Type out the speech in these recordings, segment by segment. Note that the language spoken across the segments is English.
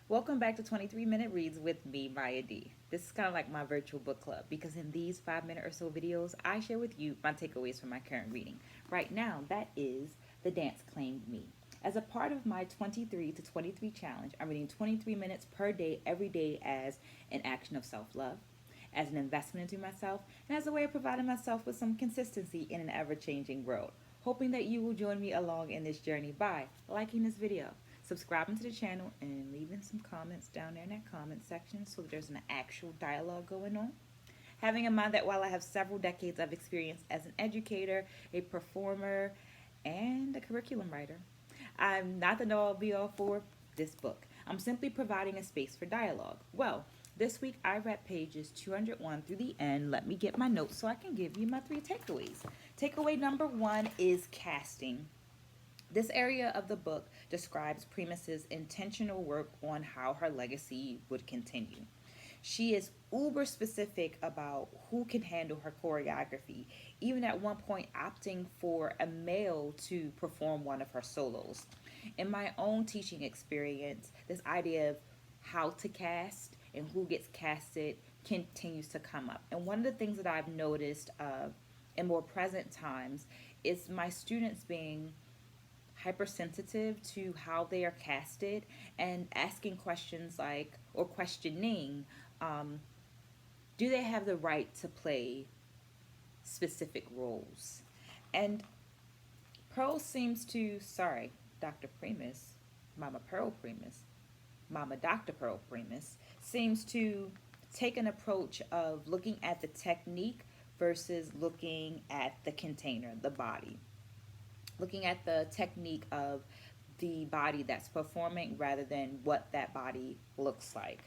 Welcome back to 23-Minute Reads with me, Mya D. This is kind of like my virtual book club because in these 5 minute or so videos, I share with you my takeaways from my current reading. Right now, that is The Dance Claimed Me. As a part of my 23 to 23 challenge, I'm reading 23 minutes per day, every day, as an action of self love, as an investment into myself, and as a way of providing myself with some consistency in an ever changing world. Hoping that you will join me along in this journey by liking this video, subscribing to the channel, and leaving some comments down there in that comment section so that there's an actual dialogue going on. Having in mind that while I have several decades of experience as an educator, a performer, and a curriculum writer, I'm not the know all be all for this book. I'm simply providing a space for dialogue. Well, this week I read pages 201 through the end. Let me get my notes so I can give you my three takeaways. Takeaway number one is casting. This area of the book describes Primus's intentional work on how her legacy would continue. She is uber specific about who can handle her choreography, even at one point opting for a male to perform one of her solos. In my own teaching experience, this idea of how to cast and who gets casted continues to come up. And one of the things that I've noticed in more present times is my students being hypersensitive to how they are casted and asking questions like, or questioning, um, do they have the right to play specific roles? And Pearl seems to, sorry, Dr. Primus, Mama Pearl Primus, Mama Dr. Pearl Primus, seems to take an approach of looking at the technique versus looking at the container, the body. Looking at the technique of the body that's performing rather than what that body looks like.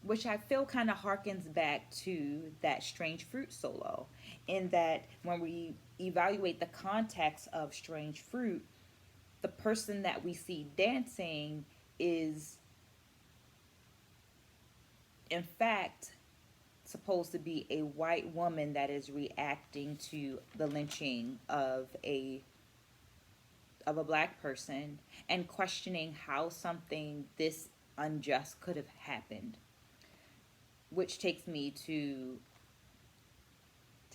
Which I feel kind of harkens back to that Strange Fruit solo, in that when we evaluate the context of Strange Fruit, the person that we see dancing is, in fact, supposed to be a white woman that is reacting to the lynching of a black person and questioning how something this unjust could have happened, which takes me to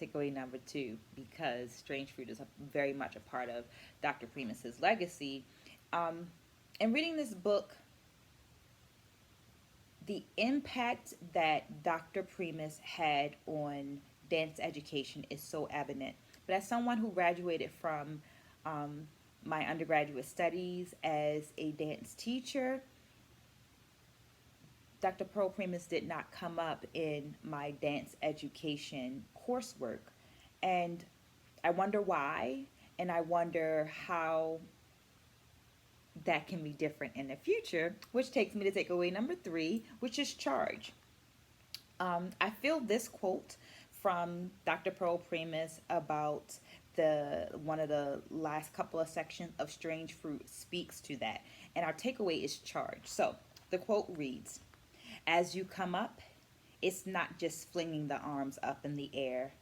takeaway number two, because Strange Fruit is very much a part of Dr. Primus's legacy. In reading this book, the impact that Dr. Primus had on dance education is so evident. But as someone who graduated from my undergraduate studies as a dance teacher, Dr. Pearl Primus did not come up in my dance education coursework. And I wonder why, and I wonder how that can be different in the future, which takes me to takeaway number three, which is charge. I feel this quote from Dr. Pearl Primus about the one of the last couple of sections of Strange Fruit speaks to that. And our takeaway is charge. So the quote reads, as you come up, it's not just flinging the arms up in the air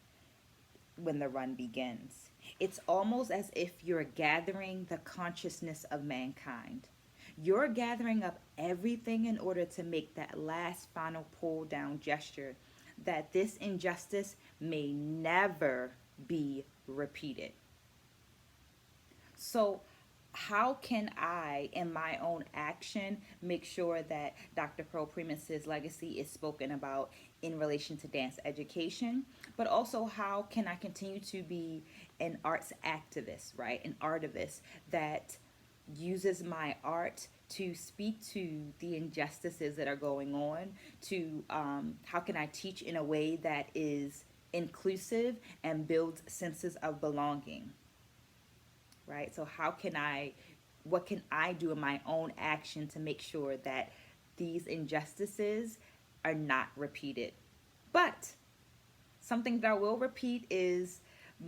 when the run begins. It's almost as if you're gathering the consciousness of mankind. You're gathering up everything in order to make that last final pull down gesture that this injustice may never be repeated. So, how can I, in my own action, make sure that Dr. Pearl Primus's legacy is spoken about in relation to dance education? But also, how can I continue to be an arts activist, right? An artivist that uses my art to speak to the injustices that are going on, to how can I teach in a way that is inclusive and builds senses of belonging, right? So what can I do in my own action to make sure that these injustices are not repeated? But something that I will repeat is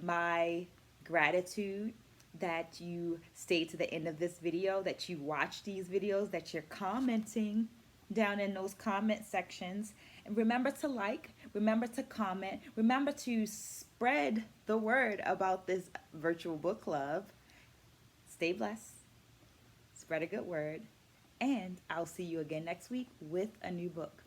my gratitude that you stayed to the end of this video, that you watch these videos, that you're commenting down in those comment sections. And remember to like, remember to comment, remember to spread the word about this virtual book club. Stay blessed, spread a good word, And I'll see you again next week with a new book.